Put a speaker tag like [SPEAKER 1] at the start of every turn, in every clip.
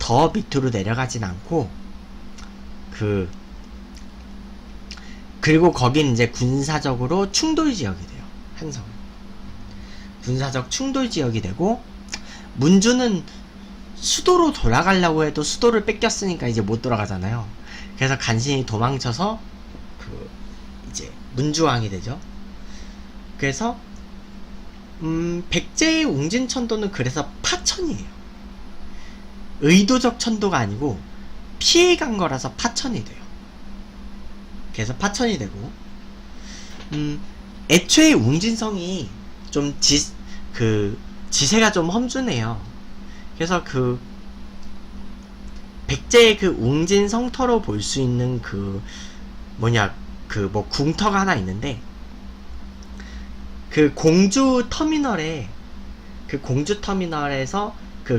[SPEAKER 1] 더 밑으로 내려가진 않고 그리고 거긴 이제 군사적으로 충돌 지역이 돼요. 한성은 군사적 충돌 지역이 되고, 문주는 수도로 돌아가려고 해도 수도를 뺏겼으니까 이제 못 돌아가잖아요. 그래서 간신히 도망쳐서 이제 문주왕이 되죠. 그래서 백제의 웅진천도는 그래서 파천이에요. 의도적 천도가 아니고 피해간 거라서 파천이 돼요. 그래서 파천이 되고, 애초에 웅진성이 좀 지세가 좀 험준해요. 그래서 백제의 웅진 성터로 볼 수 있는 궁터가 하나 있는데, 공주 터미널에서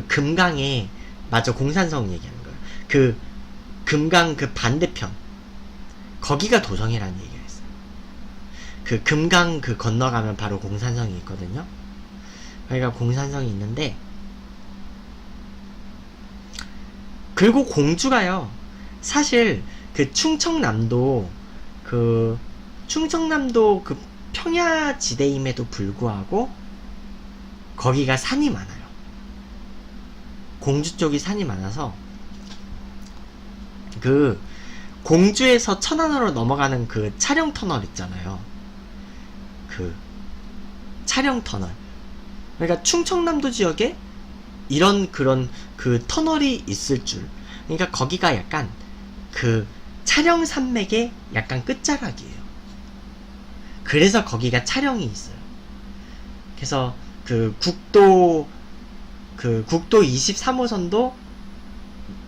[SPEAKER 1] 금강에, 맞아, 공산성 얘기하는 거예요. 금강 반대편, 거기가 도성이라는 얘기가 있어요. 금강 건너가면 바로 공산성이 있거든요. 그러니까 공산성이 있는데, 그리고 공주가요, 사실 충청남도 평야지대임에도 불구하고 거기가 산이 많아요. 공주 쪽이 산이 많아서 공주에서 천안으로 넘어가는 차령 터널 있잖아요. 차령 터널. 그러니까 충청남도 지역에 그런 터널이 있을 줄. 그러니까 거기가 약간 차령 산맥의 약간 끝자락이에요. 그래서 거기가 차령이 있어요. 그래서 국도 23호선도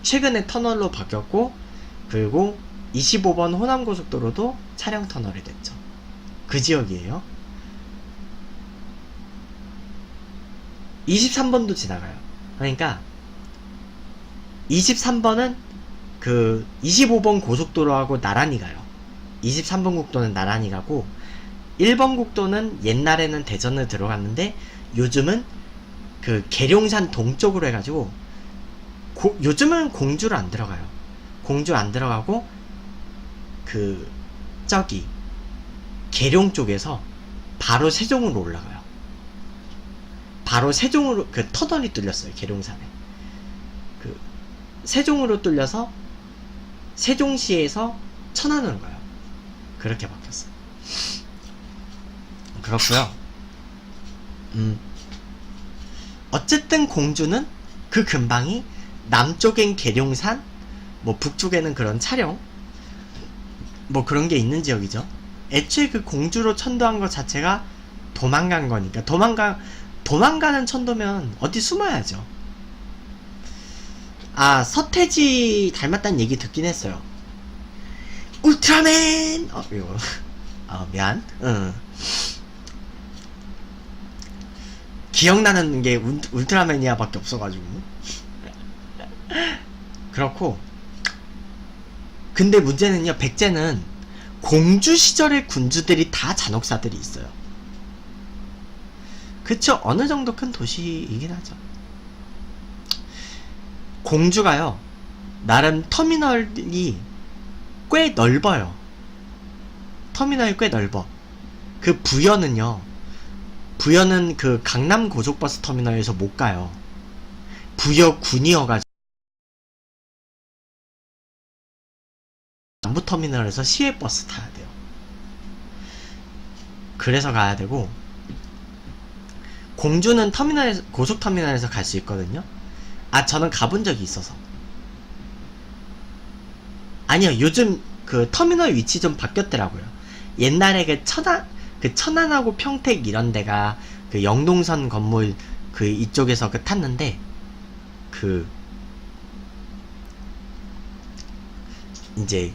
[SPEAKER 1] 최근에 터널로 바뀌었고, 그리고 25번 호남고속도로도 차량 터널이 됐죠. 그 지역이에요. 23번도 지나가요. 그러니까 23번은 25번 고속도로하고 나란히 가요. 23번 국도는 나란히 가고, 1번 국도는 옛날에는 대전을 들어갔는데 요즘은 계룡산 동쪽으로 해가지고 요즘은 공주를 안 들어가요. 공주 안 들어가고 저기 계룡 쪽에서 바로 세종으로 올라가요. 바로 세종으로 터널이 뚫렸어요. 계룡산에 세종으로 뚫려서 세종시에서 천안으로 가요. 그렇게 바뀌었어요. 그렇고요. 어쨌든 공주는 근방이, 남쪽엔 계룡산, 북쪽에는 그런 차령, 그런 게 있는 지역이죠. 애초에 공주로 천도한 것 자체가 도망간 거니까, 도망가는 천도면 어디 숨어야죠. 아, 서태지 닮았다는 얘기 듣긴 했어요. 울트라맨! 이거. 미안. 기억나는 게 울트라맨이야 밖에 없어가지고. 그렇고, 근데 문제는요, 백제는 공주 시절의 군주들이 다 잔혹사들이 있어요. 그쵸? 어느 정도 큰 도시이긴 하죠. 공주가요, 나름 터미널이 꽤 넓어요. 터미널이 꽤 넓어. 부여는 강남 고속버스 터미널에서 못 가요. 부여군이어가지고 남부 터미널에서 시외버스 타야 돼요. 그래서 가야 되고, 공주는 고속터미널에서 갈 수 있거든요. 저는 가본 적이 있어서. 아니요, 요즘 터미널 위치 좀 바뀌었더라고요. 옛날에 천안하고 평택 이런 데가 영동선 건물 이쪽에서 탔는데, 이제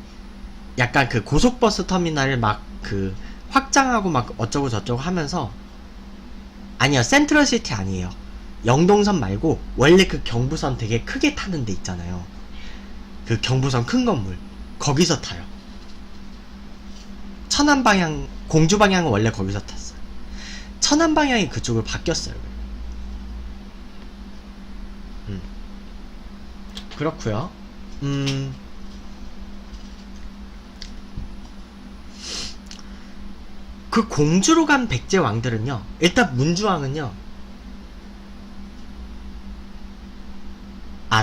[SPEAKER 1] 약간 고속버스 터미널을 확장하고 어쩌고 저쩌고 하면서, 아니요, 센트럴시티 아니에요. 영동선 말고 원래 경부선 되게 크게 타는 데 있잖아요. 경부선 큰 건물, 거기서 타요. 천안 방향, 공주 방향은 원래 거기서 탔어요. 천안 방향이 그쪽으로 바뀌었어요. 그렇고요. 그 공주로 간 백제 왕들은요, 일단 문주왕은요,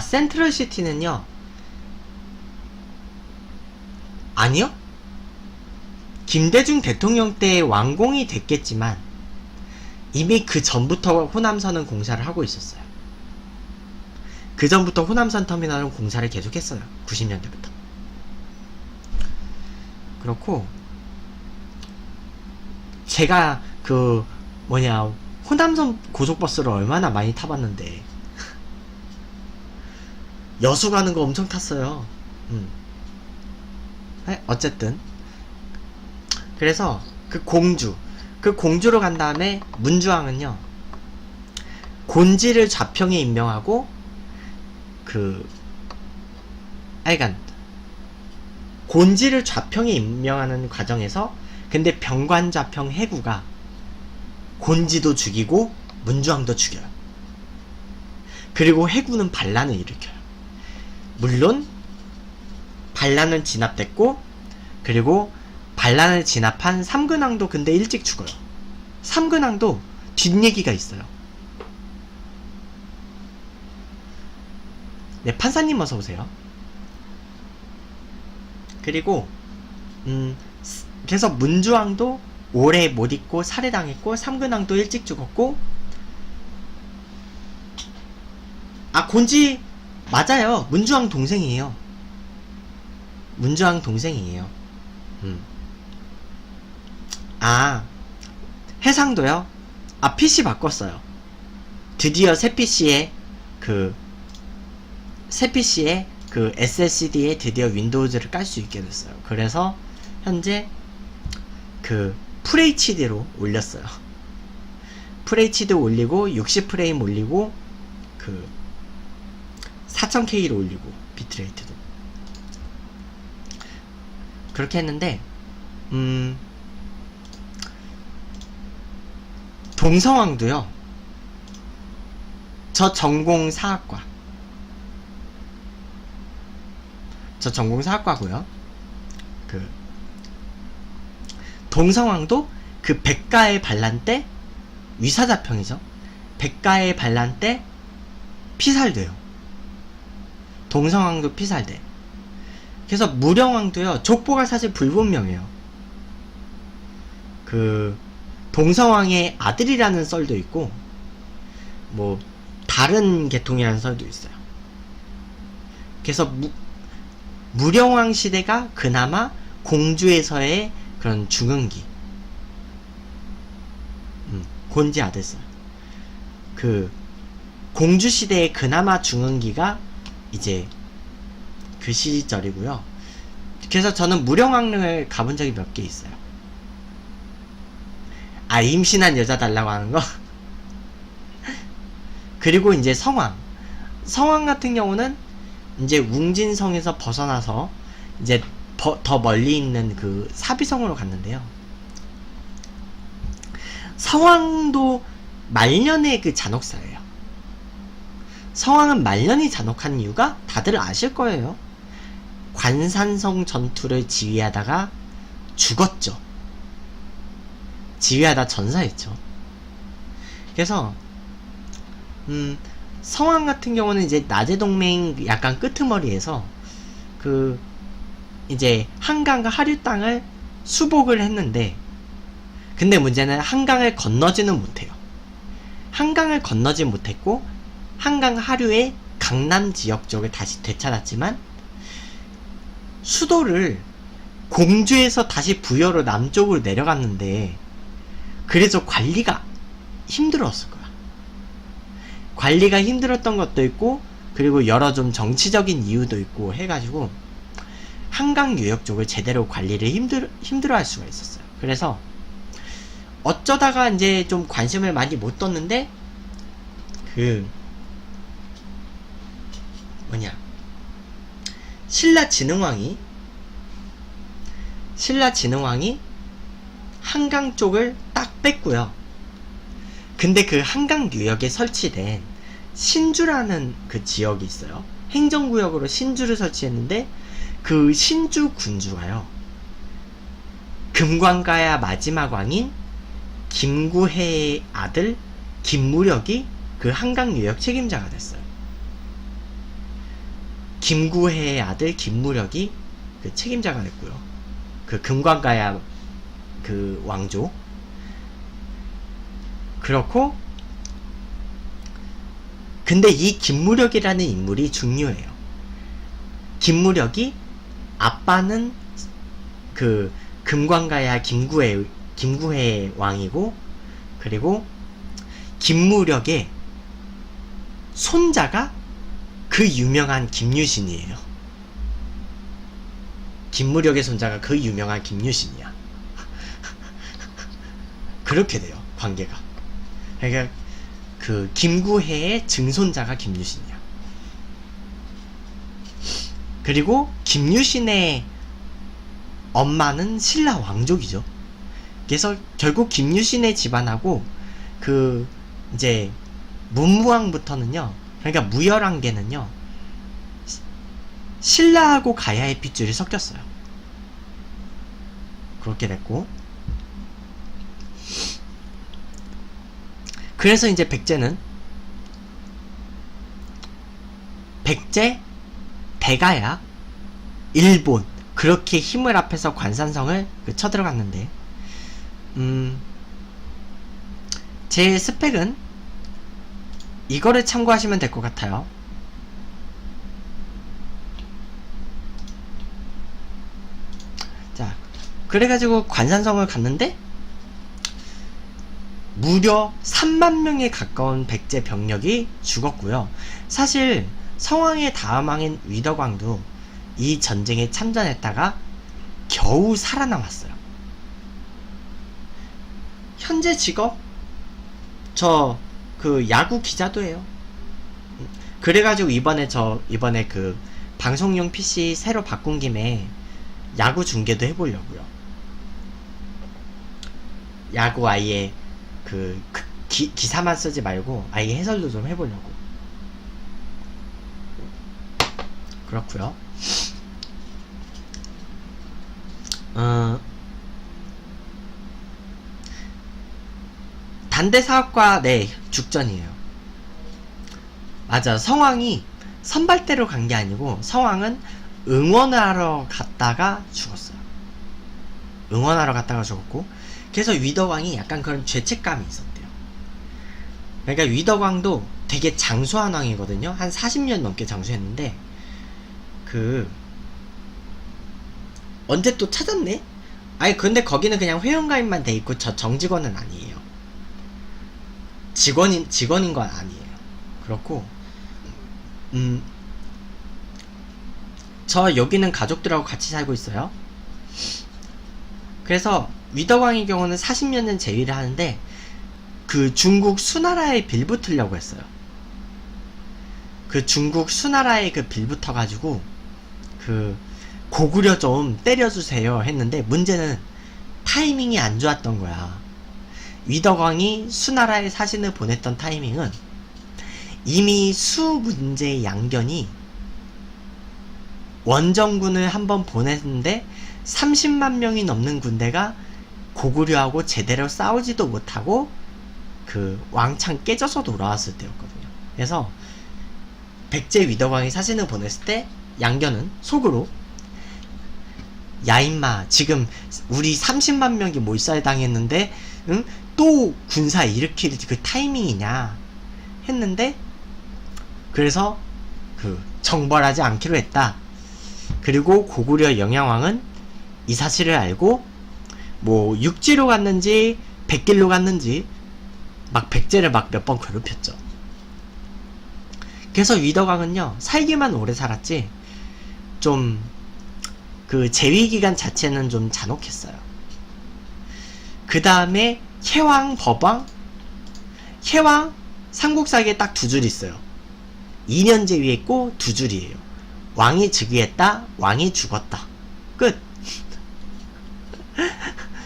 [SPEAKER 1] 센트럴시티는요, 아니요? 김대중 대통령 때 완공이 됐겠지만 이미 그 전부터 호남선은 공사를 하고 있었어요. 그 전부터 호남선 터미널은 공사를 계속했어요. 90년대부터. 그렇고 제가 호남선 고속버스를 얼마나 많이 타봤는데 여수 가는 거 엄청 탔어요. 어쨌든 그래서 그 공주로 간 다음에 문주왕은요, 곤지를 좌평에 임명하고 곤지를 좌평에 임명하는 과정에서 근데 병관좌평 해구가 곤지도 죽이고 문주왕도 죽여요. 그리고 해구는 반란을 일으켜요. 물론 반란은 진압됐고, 그리고 반란을 진압한 삼근왕도 근데 일찍 죽어요. 삼근왕도 뒷얘기가 있어요. 네, 판사님 어서오세요. 그리고 그래서 문주왕도 오래 못 있고 살해당했고, 삼근왕도 일찍 죽었고, 곤지 맞아요. 문주왕 동생이에요. 문주왕 동생이에요. 해상도요? PC 바꿨어요. 드디어 새 PC에 SSD에 드디어 윈도우즈를 깔 수 있게 됐어요. 그래서 현재 FHD로 올렸어요. FHD 올리고 60프레임 올리고 4000K로 올리고 비트레이트도 그렇게 했는데 동성왕도요, 저 전공 사학과고요. 동성왕도 백가의 반란 때 위사자평이죠. 백가의 반란 때 피살돼요. 동성왕도 피살돼. 그래서 무령왕도요, 족보가 사실 불분명해요. 동성왕의 아들이라는 썰도 있고, 다른 계통이라는 썰도 있어요. 그래서 무령왕 시대가 그나마 공주에서의 그런 중흥기. 곤지 아들썰. 공주 시대의 그나마 중흥기가 이제 그 시절이고요. 그래서 저는 무령왕릉을 가본 적이 몇 개 있어요. 임신한 여자 달라고 하는 거. 그리고 이제 성왕 같은 경우는 이제 웅진성에서 벗어나서 이제 더 멀리 있는 사비성으로 갔는데요. 성왕도 말년의 잔혹사예요. 성왕은 말년이 잔혹한 이유가 다들 아실 거예요. 관산성 전투를 지휘하다가 죽었죠. 지휘하다 전사했죠. 그래서 성왕 같은 경우는 이제 나제동맹 약간 끄트머리에서 이제 한강과 하류 땅을 수복을 했는데, 근데 문제는 한강을 건너지는 못해요. 한강을 건너지 못했고, 한강 하류의 강남 지역 쪽을 다시 되찾았지만, 수도를 공주에서 다시 부여로 남쪽으로 내려갔는데, 그래서 관리가 힘들었을 거야. 관리가 힘들었던 것도 있고, 그리고 여러 좀 정치적인 이유도 있고 해가지고 한강 유역 쪽을 제대로 관리를 힘들어 할 수가 있었어요. 그래서 어쩌다가 이제 좀 관심을 많이 못 뒀는데, 신라진흥왕이 한강 쪽을 딱 뺐고요. 근데 한강 유역에 설치된 신주라는 지역이 있어요. 행정구역으로 신주를 설치했는데 그 신주 군주가요, 금관가야 마지막 왕인 김구해의 아들 김무력이 그 한강 유역 책임자가 됐어요. 김구해의 아들 김무력이 그 책임자가 됐고요. 그 금관가야 그 왕조. 그렇고, 근데 이 김무력이라는 인물이 중요해요. 김무력이 아빠는 그 금관가야 김구해 왕이고, 그리고 김무력의 손자가 그 유명한 김유신이에요. 김무력의 손자가 그 유명한 김유신이야. 그렇게 돼요, 관계가. 그러니까 그 김구해의 증손자가 김유신이야. 그리고 김유신의 엄마는 신라 왕족이죠. 그래서 결국 김유신의 집안하고 그 이제 문무왕부터는요, 그러니까 무열왕계는요, 신라하고 가야의 핏줄이 섞였어요. 그렇게 됐고, 그래서 이제 백제는 백제, 대가야, 일본, 그렇게 힘을 합해서 관산성을 쳐들어갔는데, 제 스펙은 이거를 참고하시면 될 것 같아요. 자, 그래가지고 관산성을 갔는데 무려 3만 명에 가까운 백제 병력이 죽었고요. 사실 성왕의 다음 왕인 위덕왕도 이 전쟁에 참전했다가 겨우 살아남았어요. 현재 직업? 저 그 야구 기자도 해요. 그래가지고 이번에 그 방송용 PC 새로 바꾼 김에 야구 중계도 해보려고요. 야구 아예 기사만 쓰지 말고 아예 해설도 좀 해보려고. 그렇구요. 단대사업과 네, 죽전이에요. 맞아, 성왕이 선발대로 간 게 아니고 성왕은 응원하러 갔다가 죽었어요. 응원하러 갔다가 죽었고, 그래서 위덕왕이 약간 그런 죄책감이 있었대요. 그러니까 위덕왕도 되게 장수한 왕이거든요. 한 40년 넘게 장수했는데 언제 또 찾았네? 아니 근데 거기는 그냥 회원가입만 돼 있고 저 정직원은 아니에요. 직원인 건 아니에요. 그렇고 저 여기는 가족들하고 같이 살고 있어요. 그래서 위덕왕의 경우는 40년 전 제위를 하는데 그 중국 수나라에 빌붙으려고 했어요. 그 중국 수나라에 그 빌붙어가지고 그 고구려 좀 때려주세요 했는데 문제는 타이밍이 안 좋았던 거야. 위덕왕이 수나라에 사신을 보냈던 타이밍은 이미 수 문제의 양견이 원정군을 한번 보냈는데 30만 명이 넘는 군대가 고구려하고 제대로 싸우지도 못하고 그 왕창 깨져서 돌아왔을 때였거든요. 그래서 백제 위덕왕이 사신을 보냈을 때 양견은 속으로 야 임마 지금 우리 30만 명이 몰살당했는데 응? 또 군사 일으킬 그 타이밍이냐 했는데 그래서 그 정벌하지 않기로 했다. 그리고 고구려 영양왕은 이 사실을 알고 뭐 육지로 갔는지 백길로 갔는지 막 백제를 막 몇 번 괴롭혔죠. 그래서 위덕왕은요 살기만 오래 살았지 좀 그 재위기간 자체는 좀 잔혹했어요. 그 다음에 혜왕, 법왕, 혜왕 삼국사기에 딱 두 줄 있어요. 2년 재위했고 두 줄이에요. 왕이 즉위했다, 왕이 죽었다. 끝.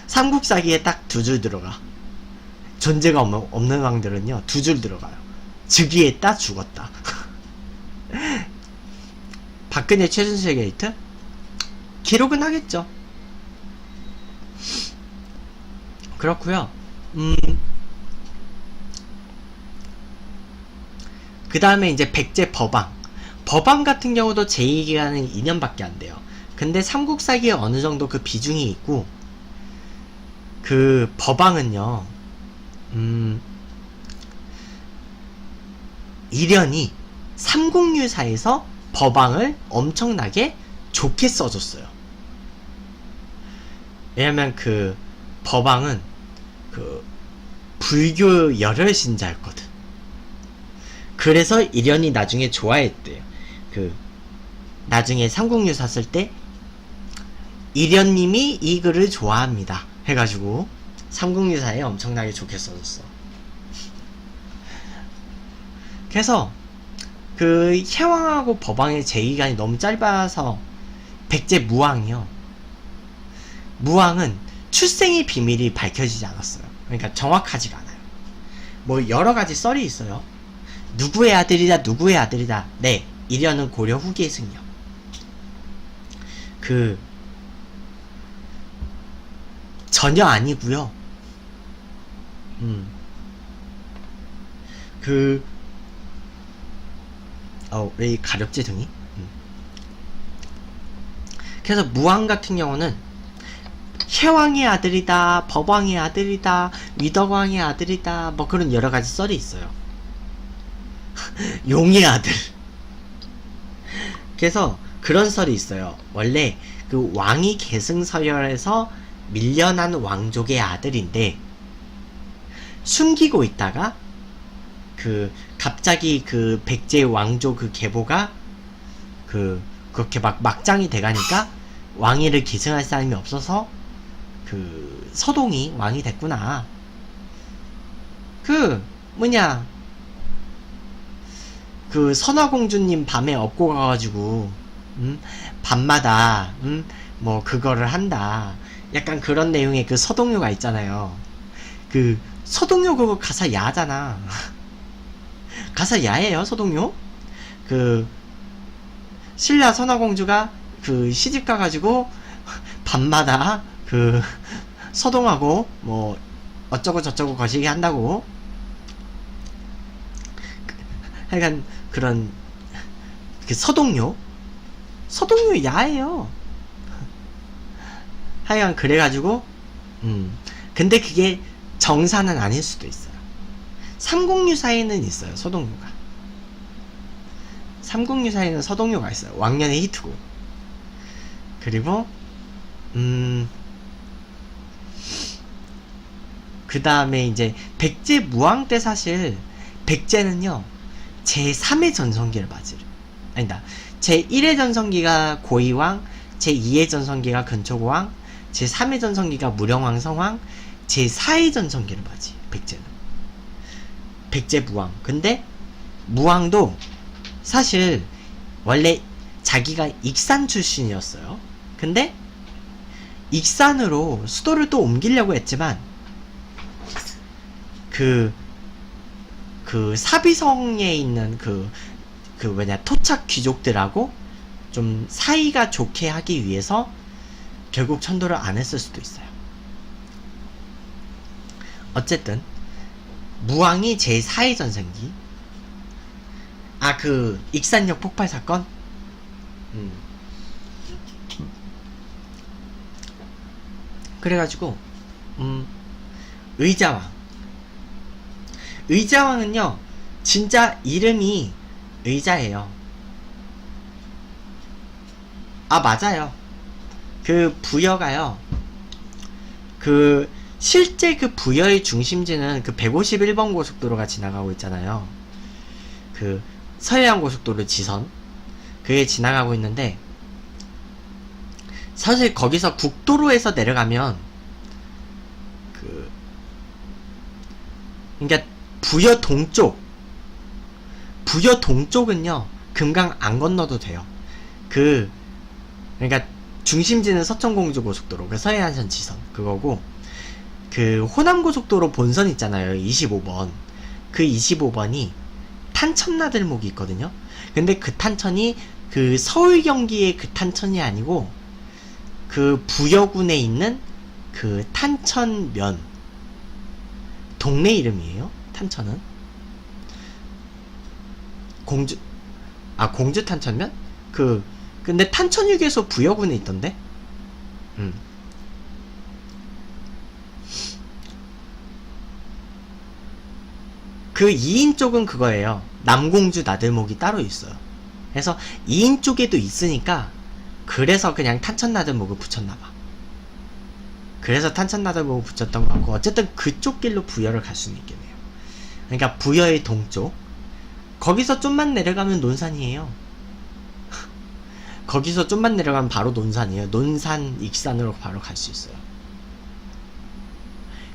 [SPEAKER 1] 삼국사기에 딱 두 줄 들어가. 존재가 없는 왕들은요 두 줄 들어가요. 즉위했다, 죽었다. 박근혜 최순실 게이트? 기록은 하겠죠. 그렇고요. 그 다음에 이제 백제 법왕. 법왕 같은 경우도 제2기간은 2년밖에 안 돼요. 근데 삼국사기에 어느 정도 그 비중이 있고, 그 법왕은요, 이련이 삼국유사에서 법왕을 엄청나게 좋게 써줬어요. 왜냐면 그 법왕은 그 불교 열혈신자였거든. 그래서 이련이 나중에 좋아했대요. 그 나중에 삼국유사 쓸 때 이련님이 이 글을 좋아합니다 해가지고 삼국유사에 엄청나게 좋게 써줬어. 그래서 그 혜왕하고 법왕의 제2기간이 너무 짧아서 백제 무왕이요. 무왕은 출생의 비밀이 밝혀지지 않았어요. 그러니까 정확하지가 않아요. 뭐 여러가지 썰이 있어요. 누구의 아들이다 누구의 아들이다. 네, 이련은 고려 후기의 승려. 그 전혀 아니고요. 왜 가렵지 등이? 그래서 무왕 같은 경우는 혜왕의 아들이다, 법왕의 아들이다, 위덕왕의 아들이다, 뭐 그런 여러가지 썰이 있어요. 용의 아들. 그래서 그런 썰이 있어요. 원래 그 왕이 계승서열에서 밀려난 왕족의 아들인데 숨기고 있다가 그 갑자기 그 백제 왕조 그 계보가 그렇게 막 막장이 돼가니까 왕위를 계승할 사람이 없어서 그 서동이 왕이 됐구나. 그 선화공주님 밤에 업고 가가지고 밤마다 뭐 그거를 한다. 약간 그런 내용의 그 서동요가 있잖아요. 그 서동요 그거 가사 야하잖아. 가사 야해요 서동요. 그 신라 선화공주가 그 시집 가가지고 밤마다 그 서동하고 뭐 어쩌고 저쩌고 거시기 한다고. 하여간 그런 그 서동요 야해요. 하여간 그래가지고 근데 그게 정사는 아닐 수도 있어요. 삼국유사에는 있어요 서동요가. 삼국유사에는 서동요가 있어요. 왕년의 히트고. 그리고 그 다음에 이제 백제 무왕 때 사실 백제는요 제3의 전성기를 맞이를. 아니다. 제1의 전성기가 고이왕, 제2의 전성기가 근초고왕, 제3의 전성기가 무령왕 성왕, 제4의 전성기를 맞이. 백제는. 백제 무왕. 근데 무왕도 사실 원래 자기가 익산 출신이었어요. 근데 익산으로 수도를 또 옮기려고 했지만 그 사비성에 있는 토착 귀족들하고 좀 사이가 좋게 하기 위해서 결국 천도를 안 했을 수도 있어요. 어쨌든 무왕이 제4의 전성기. 그 익산역 폭발 사건? 그래가지고 의자왕은요 진짜 이름이 의자예요. 맞아요. 그 부여가요 그 실제 그 부여의 중심지는 그 151번 고속도로가 지나가고 있잖아요. 그 서해안 고속도로 지선 그게 지나가고 있는데 사실 거기서 국도로에서 내려가면 그러니까 부여 동쪽은요 금강 안 건너도 돼요. 그러니까 중심지는 서천공주 고속도로 그 서해안선 지선 그거고 그 호남고속도로 본선 있잖아요 25번. 그 25번이 탄천나들목이 있거든요. 근데 그 탄천이 그 서울 경기의 그 탄천이 아니고 그 부여군에 있는 그 탄천면 동네 이름이에요. 탄천은 공주 탄천면? 근데 탄천휴게소 부여군에 있던데? 그 2인 쪽은 그거예요. 남공주 나들목이 따로 있어요. 그래서 2인 쪽에도 있으니까 그래서 그냥 탄천 나들목을 붙였나봐. 그래서 탄천 나들목을 붙였던 것 같고, 어쨌든 그쪽 길로 부여를 갈 수는 있겠네요. 그러니까 부여의 동쪽, 거기서 좀만 내려가면 논산이에요. 거기서 좀만 내려가면 바로 논산이에요. 논산, 익산으로 바로 갈 수 있어요.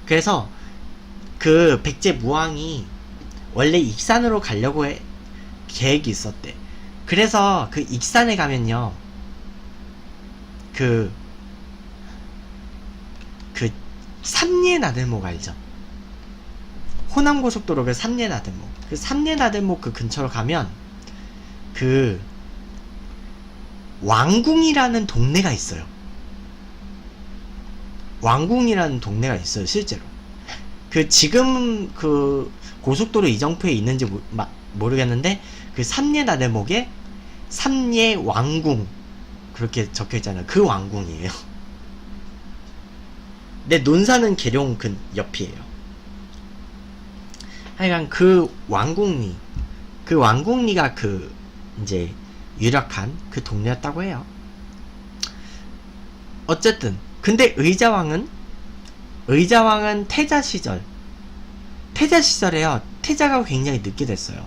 [SPEAKER 1] 그래서 그 백제 무왕이 원래 익산으로 가려고 계획이 있었대. 그래서 그 익산에 가면요, 그 삼례나들목 알죠? 호남고속도로 그 삼례나들목, 그 삼례나들목 그 근처로 가면 그 왕궁이라는 동네가 있어요. 왕궁이라는 동네가 있어요, 실제로. 그 지금 그 고속도로 이정표에 있는지 모르겠는데, 그 삼례나들목에 삼례왕궁 그렇게 적혀있잖아요. 그 왕궁이에요. 근데 논산은 계룡 그 옆이에요. 하여간 그 왕궁리가 그 이제 유력한 그 동네였다고 해요. 어쨌든 근데 의자왕은 태자 시절에요. 태자가 굉장히 늦게 됐어요.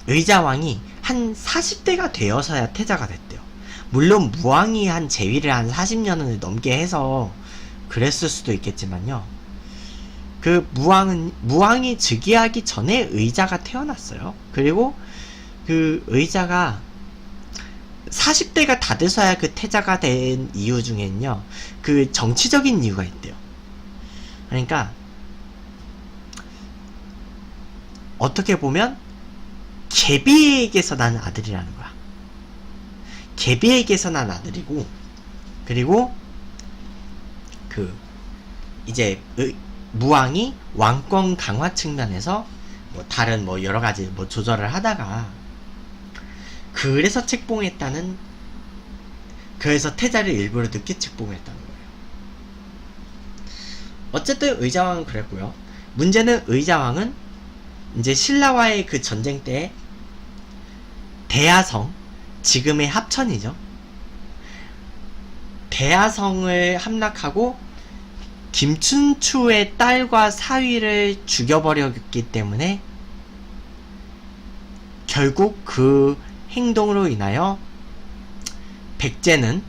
[SPEAKER 1] 의자왕이 한 40대가 되어서야 태자가 됐대요. 물론 무왕이 한 재위를 한 40년을 넘게 해서 그랬을 수도 있겠지만요. 그 무왕이 즉위하기 전에 의자가 태어났어요. 그리고 그 의자가 40대가 다 돼서야 그 태자가 된 이유 중에는요, 그 정치적인 이유가 있대요. 그러니까 어떻게 보면 계비에게서 난 아들이라는 거야. 계비에게서 난 아들이고, 그리고 그 이제 무왕이 왕권 강화 측면에서 다른 여러가지 조절을 하다가 그래서 책봉했다는, 그래서 태자를 일부러 늦게 책봉했다는 거예요. 어쨌든 의자왕은 그랬고요. 문제는 의자왕은 이제 신라와의 그 전쟁 때 대하성, 지금의 합천이죠, 대하성을 함락하고 김춘추의 딸과 사위를 죽여버렸기 때문에 결국 그 행동으로 인하여 백제는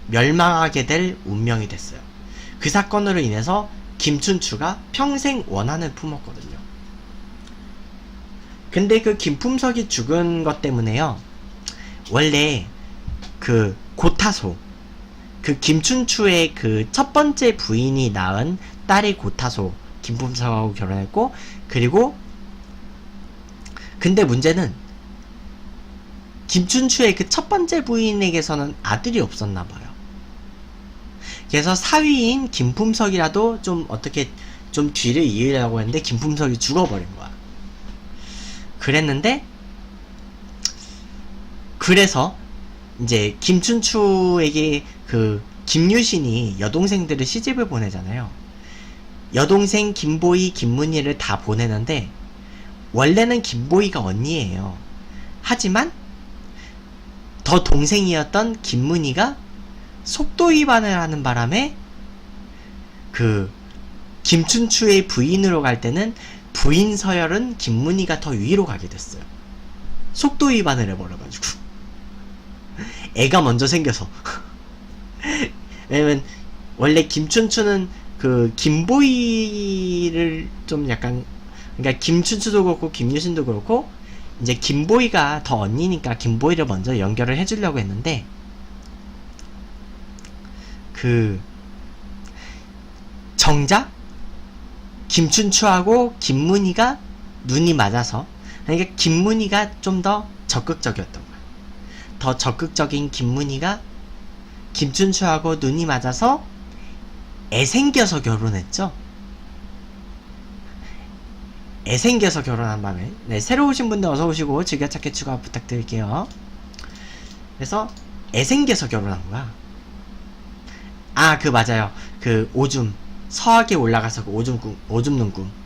[SPEAKER 1] 멸망하게 될 운명이 됐어요. 그 사건으로 인해서 김춘추가 평생 원한을 품었거든요. 근데 그 김품석이 죽은 것 때문에요, 원래 그 고타소, 그 김춘추의 그 첫 번째 부인이 낳은 딸이 고타소, 김품석하고 결혼했고, 그리고 근데 문제는 김춘추의 그 첫 번째 부인에게서는 아들이 없었나봐요. 그래서 사위인 김품석이라도 좀 어떻게 좀 뒤를 이으려고 했는데 김품석이 죽어버린 거야. 그랬는데, 그래서 이제 김춘추에게 그 김유신이 여동생들을 시집을 보내잖아요. 여동생 김보희, 김문희를 다 보내는데 원래는 김보희가 언니예요. 하지만 더 동생이었던 김문희가 속도 위반을 하는 바람에 그 김춘추의 부인으로 갈 때는 부인 서열은 김문희가 더 위로 가게 됐어요. 속도 위반을 해버려가지고. 애가 먼저 생겨서. 왜냐면 원래 김춘추는 그 김보희를 좀 약간, 그러니까 김춘추도 그렇고 김유신도 그렇고 이제 김보희가 더 언니니까 김보희를 먼저 연결을 해주려고 했는데, 그 정작 김춘추하고 김문희가 눈이 맞아서, 그러니까 김문희가 좀 더 적극적이었던 거야. 더 적극적인 김문희가 김춘추하고 눈이 맞아서 애생겨서 결혼했죠. 애생겨서 결혼한 밤에. 네, 새로 오신 분들 어서 오시고 즐겨찾기 추가 부탁드릴게요. 그래서 애생겨서 결혼한 거야. 아, 그 맞아요. 그 오줌 서학에 올라가서 그 오줌 눈금.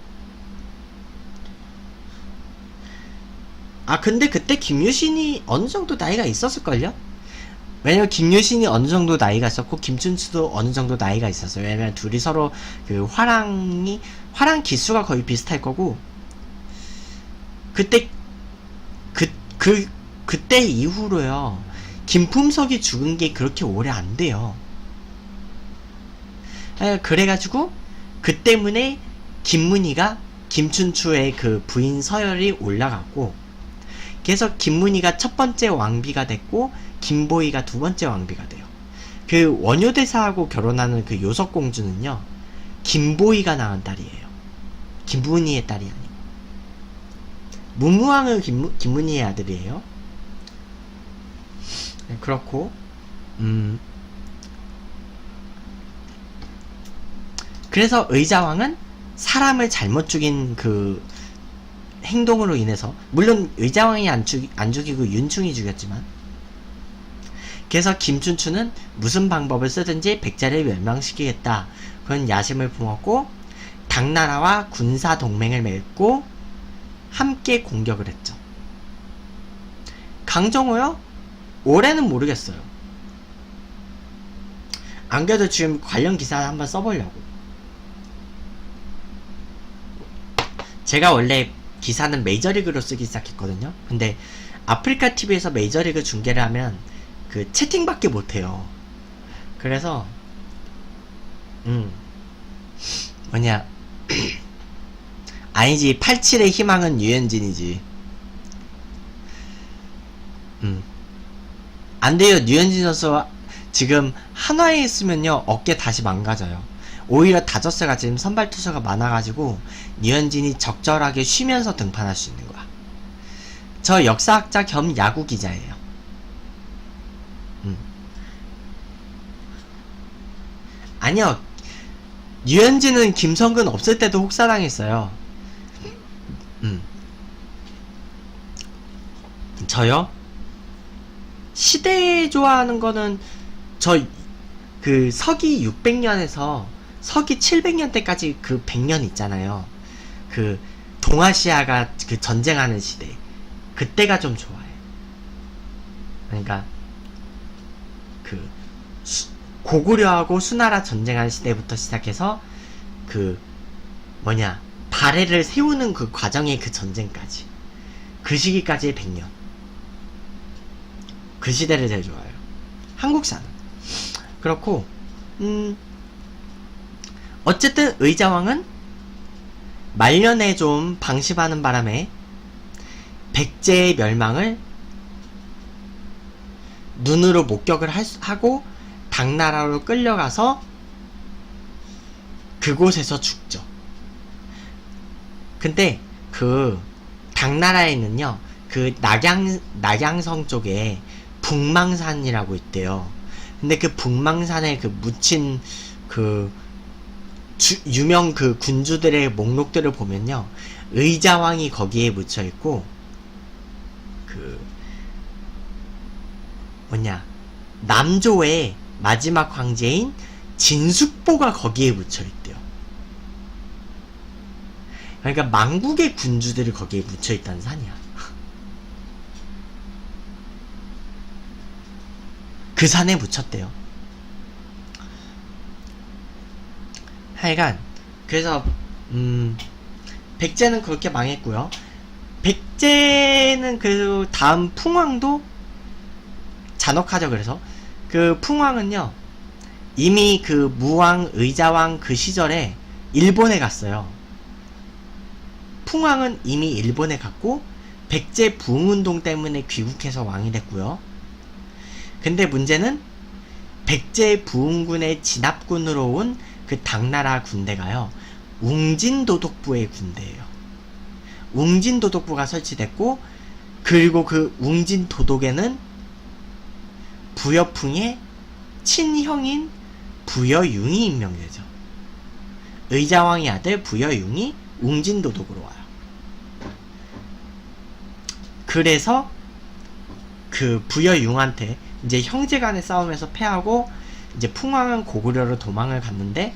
[SPEAKER 1] 아, 근데 그때 김유신이 어느 정도 나이가 있었을걸요? 왜냐면 김유신이 어느 정도 나이가 있었고 김춘추도 어느 정도 나이가 있었어요. 왜냐면 둘이 서로 그 화랑 기수가 거의 비슷할 거고, 그때 그때 이후로요, 김품석이 죽은 게 그렇게 오래 안 돼요. 그래가지고 그 때문에 김문희가 김춘추의 그 부인 서열이 올라갔고, 그래서 김문희가 첫 번째 왕비가 됐고 김보희가 두 번째 왕비가 돼요. 그 원효대사하고 결혼하는 그 요석공주는요, 김보희가 낳은 딸이에요. 김문희의 딸이 아니고. 문무왕은 김문희의 아들이에요. 네, 그렇고 그래서 의자왕은 사람을 잘못 죽인 그 행동으로 인해서, 물론 의자왕이 안 죽이고 윤충이 죽였지만, 그래서 김춘추는 무슨 방법을 쓰든지 백제를 멸망시키겠다, 그런 야심을 품었고 당나라와 군사 동맹을 맺고 함께 공격을 했죠. 강정호요? 올해는 모르겠어요. 안 그래도 지금 관련 기사 한번 써보려고. 제가 원래 기사는 메이저리그로 쓰기 시작했거든요. 근데 아프리카 TV에서 메이저리그 중계를 하면 그 채팅밖에 못해요. 그래서 뭐냐 아니지, 87의 희망은 유현진이지. 안돼요. 유현진 선수 지금 한화에 있으면요 어깨 다시 망가져요. 오히려 다저스가 지금 선발 투수가 많아가지고 유현진이 적절하게 쉬면서 등판할 수 있는 거야. 저 역사학자 겸 야구 기자예요. 아니요, 유현진은 김성근 없을 때도 혹사당했어요. 저요? 시대 좋아하는 거는 저 그 서기 600년에서 서기 700년 때까지 그 100년 있잖아요. 그 동아시아가 그 전쟁하는 시대, 그때가 좀 좋아요. 그러니까 그 고구려하고 수나라 전쟁하는 시대부터 시작해서 그 뭐냐 발해를 세우는 그 과정의 그 전쟁까지, 그 시기까지의 100년, 그 시대를 제일 좋아해요, 한국사는. 그렇고 어쨌든 의자왕은 말년에 좀 방심하는 바람에 백제의 멸망을 눈으로 목격을 하고 당나라로 끌려가서 그곳에서 죽죠. 근데 그 당나라에는요, 그 낙양성 쪽에 북망산이라고 있대요. 근데 그 북망산에 그 묻힌 그 유명 그 군주들의 목록들을 보면요, 의자왕이 거기에 묻혀 있고, 그 뭐냐 남조의 마지막 황제인 진숙보가 거기에 묻혀 있대요. 그러니까 망국의 군주들이 거기에 묻혀 있다는 산이야. 그 산에 묻혔대요. 하여간 그래서 백제는 그렇게 망했고요. 백제는 그래도 다음 풍왕도 잔혹하죠. 그래서 그 풍왕은요, 이미 그 무왕, 의자왕 그 시절에 일본에 갔어요. 풍왕은 이미 일본에 갔고 백제 부흥운동 때문에 귀국해서 왕이 됐고요. 근데 문제는 백제 부흥군의 진압군으로 온 그 당나라 군대가요, 웅진도독부의 군대예요. 웅진도독부가 설치됐고, 그리고 그 웅진도독에는 부여풍의 친형인 부여융이 임명되죠. 의자왕의 아들 부여융이 웅진도독으로 와요. 그래서 그 부여융한테 이제 형제간의 싸움에서 패하고 이제 풍왕은 고구려로 도망을 갔는데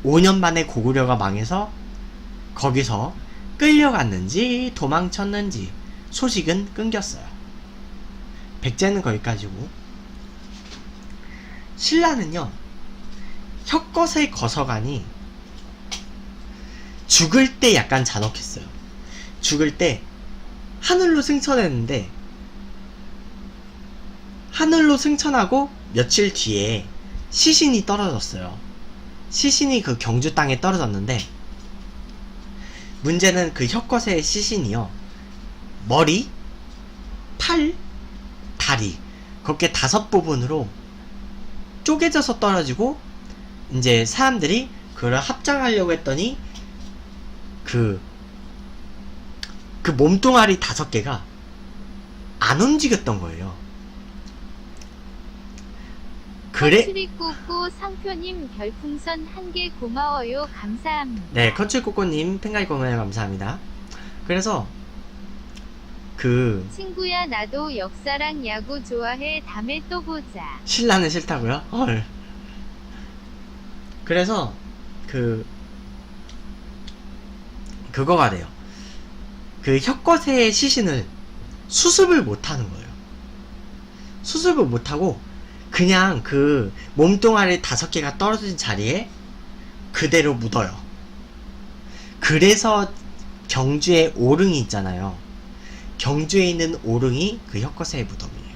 [SPEAKER 1] 5년 만에 고구려가 망해서 거기서 끌려갔는지 도망쳤는지 소식은 끊겼어요. 백제는 거기까지고, 신라는요 혁거세 거서관이 죽을 때 약간 잔혹했어요. 죽을 때 하늘로 승천했는데, 하늘로 승천하고 며칠 뒤에 시신이 떨어졌어요. 시신이 그 경주 땅에 떨어졌는데, 문제는 그 혁거세의 시신이요, 머리, 팔, 다리 그렇게 5부분으로 쪼개져서 떨어지고, 이제 사람들이 그걸 합장하려고 했더니 그 몸뚱아리 5개가 안 움직였던 거예요. 그래.
[SPEAKER 2] 커츠리꼬꼬 상표님 별풍선 1개 고마워요. 감사합니다.
[SPEAKER 1] 네, 커츠리꼬꼬님 팬가입 고마워요. 감사합니다. 그래서
[SPEAKER 2] 친구야 나도 역사랑 야구 좋아해. 다음에 또 보자.
[SPEAKER 1] 신라는 싫다고요? 헐. 그래서 그거가 돼요. 그 혁거세의 시신을 수습을 못하는 거예요. 수습을 못하고 그냥 그 몸뚱아리 5개가 떨어진 자리에 그대로 묻어요. 그래서 경주에 오릉이 있잖아요. 경주에 있는 오릉이 그 혁거세의 무덤이에요.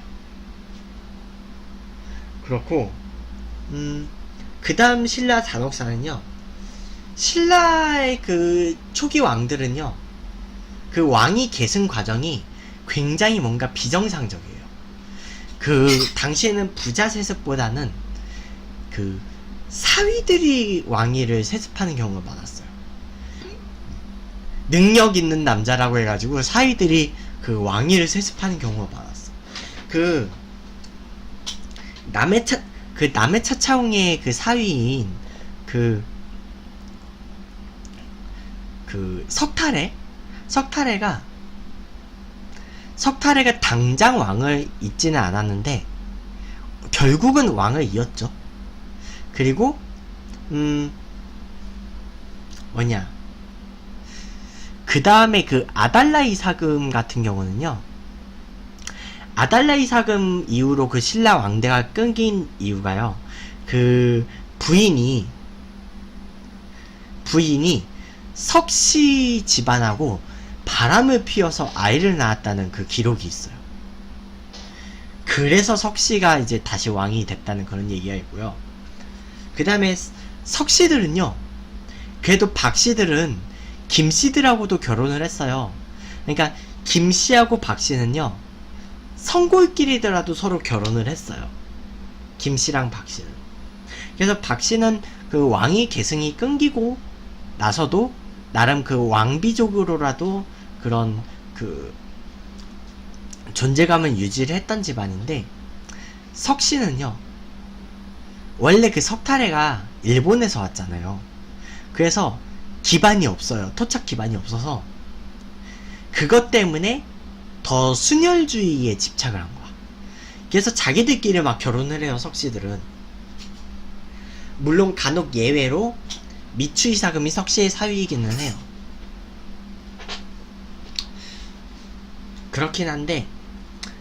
[SPEAKER 1] 그렇고, 그 다음 신라 잔혹사는요, 신라의 그 초기 왕들은요, 그 왕위 계승 과정이 굉장히 뭔가 비정상적이에요. 당시에는 부자 세습보다는 그 사위들이 왕위를 세습하는 경우가 많았어요. 능력 있는 남자라고 해가지고 사위들이 그 왕위를 세습하는 경우가 많았어. 남해 차차웅의 그 사위인 석탈해가 당장 왕을 잇지는 않았는데 결국은 왕을 이었죠. 그리고 그 다음에 그 아달라이 사금 같은 경우는요, 아달라이 사금 이후로 그 신라 왕대가 끊긴 이유가요, 그 부인이 석씨 집안하고 바람을 피워서 아이를 낳았다는 그 기록이 있어요. 그래서 석씨가 이제 다시 왕이 됐다는 그런 얘기가 있고요. 그 다음에 석씨들은요, 그래도 박씨들은 김씨들하고도 결혼을 했어요. 그러니까 김씨하고 박씨는요, 성골끼리더라도 서로 결혼을 했어요. 김씨랑 박씨는. 그래서 박씨는 그 왕위 계승이 끊기고 나서도 나름 그 왕비족으로라도 그런 그 존재감을 유지를 했던 집안인데, 석씨는요, 원래 그 석탈해가 일본에서 왔잖아요. 그래서 기반이 없어요. 토착 기반이 없어서 그것 때문에 더 순혈주의에 집착을 한 거야. 그래서 자기들끼리 막 결혼을 해요. 석씨들은. 물론 간혹 예외로 미추 이사금이 석씨의 사위이기는 해요. 그렇긴 한데,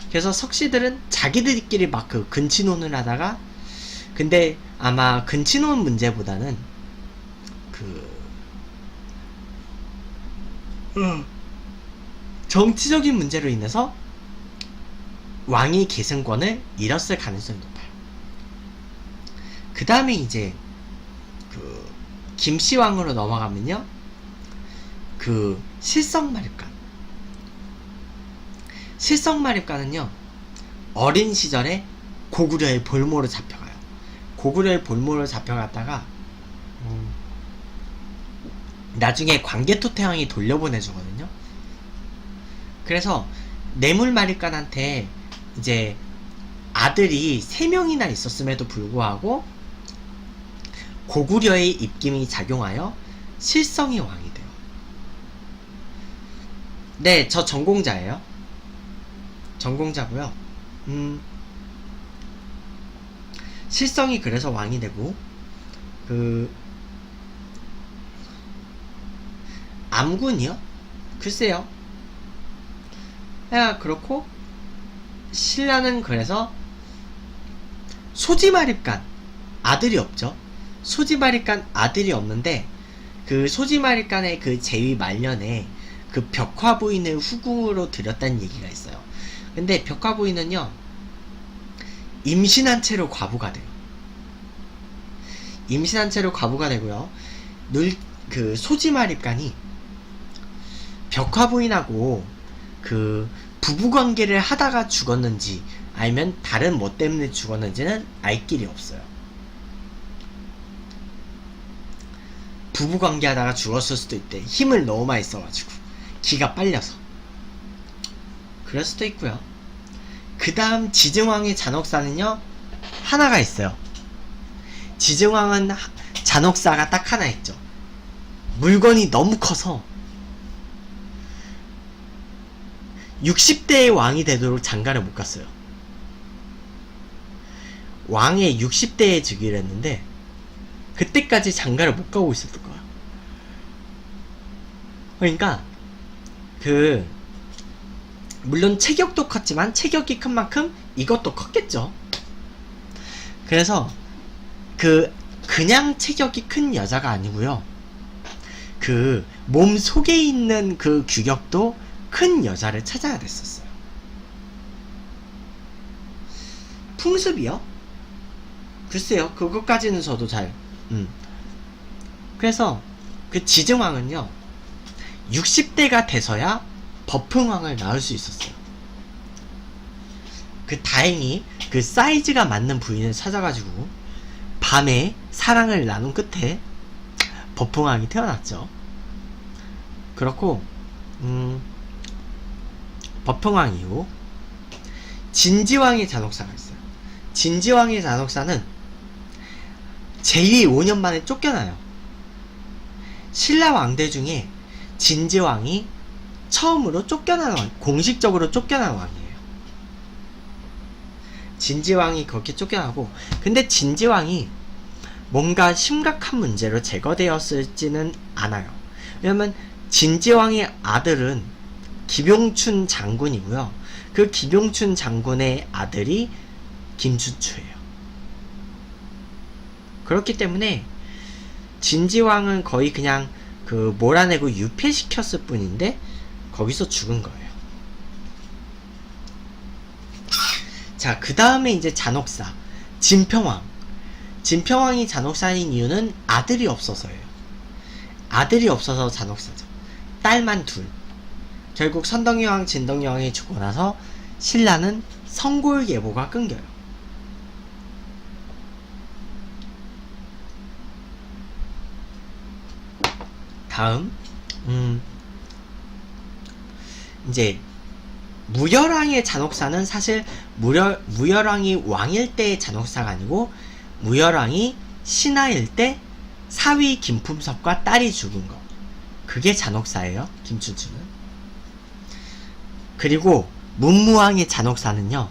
[SPEAKER 1] 그래서 석씨들은 자기들끼리 막 그 근친혼을 하다가, 근데 아마 근친혼 문제보다는 정치적인 문제로 인해서 왕위 계승권을 잃었을 가능성이 높아요. 그 다음에 이제 김씨왕으로 넘어가면요, 실성마립간은요, 어린 시절에 고구려의 볼모로 잡혀가요. 고구려의 볼모로 잡혀갔다가 나중에 광개토태왕이 돌려보내주거든요. 그래서 뇌물마립간한테 이제 아들이 3명이나 있었음에도 불구하고 고구려의 입김이 작용하여 실성이 왕이 돼요. 네, 저 전공자예요. 전공자고요. 실성이 그래서 왕이 되고, 암군이요? 글쎄요. 그렇고 신라는 그래서 소지마립간 아들이 없죠. 소지마립간 아들이 없는데 그 소지마립간의 그 제위 말년에 그 벽화부인을 후궁으로 들였다는 얘기가 있어요. 근데 벽화부인은요 임신한 채로 과부가 돼요. 임신한 채로 과부가 되고요. 그 소지마립간이 벽화부인하고 그 부부관계를 하다가 죽었는지 아니면 다른 뭐 때문에 죽었는지는 알 길이 없어요. 부부관계 하다가 죽었을 수도 있대. 힘을 너무 많이 써가지고 기가 빨려서 그럴 수도 있고요. 그 다음 지증왕의 잔혹사는요 하나가 있어요. 지증왕은 잔혹사가 딱 하나 있죠. 물건이 너무 커서 60대의 왕이 되도록 장가를 못 갔어요. 왕의 60대에 즉위를 했는데 그때까지 장가를 못 가고 있었을 거야. 그러니까 물론 체격도 컸지만 체격이 큰 만큼 이것도 컸겠죠. 그래서 그냥 체격이 큰 여자가 아니고요. 그 몸 속에 있는 그 규격도 큰 여자를 찾아야 됐었어요. 풍습이요? 글쎄요, 그것까지는 저도 잘. 그래서 그 지증왕은요 60대가 돼서야 버풍왕을 낳을 수 있었어요. 다행히 그 사이즈가 맞는 부인을 찾아가지고 밤에 사랑을 나눈 끝에 버풍왕이 태어났죠. 그렇고 버풍왕 이후 진지왕의 잔혹사가 있어요. 진지왕의 잔혹사는 제위 5년 만에 쫓겨나요. 신라 왕들 중에 진지왕이 처음으로 공식적으로 쫓겨난 왕이에요. 진지왕이 그렇게 쫓겨나고, 근데 진지왕이 뭔가 심각한 문제로 제거되었을지는 않아요. 왜냐면 진지왕의 아들은 기병춘 장군이고요. 그 기병춘 장군의 아들이 김춘추예요. 그렇기 때문에 진지왕은 거의 그냥 몰아내고 유폐시켰을 뿐인데 거기서 죽은 거예요. 자, 그 다음에 이제 잔혹사 진평왕. 진평왕이 잔혹사인 이유는 아들이 없어서예요. 아들이 없어서 잔혹사죠. 딸만 둘. 결국 선덕여왕 진덕여왕이 죽고 나서 신라는 성골예보가 끊겨요. 다음 이제 무열왕의 잔혹사는 사실 무열왕이 왕일 때의 잔혹사가 아니고 무열왕이 신하일 때 사위 김품섭과 딸이 죽은 거, 그게 잔혹사예요. 김춘추는. 그리고 문무왕의 잔혹사는요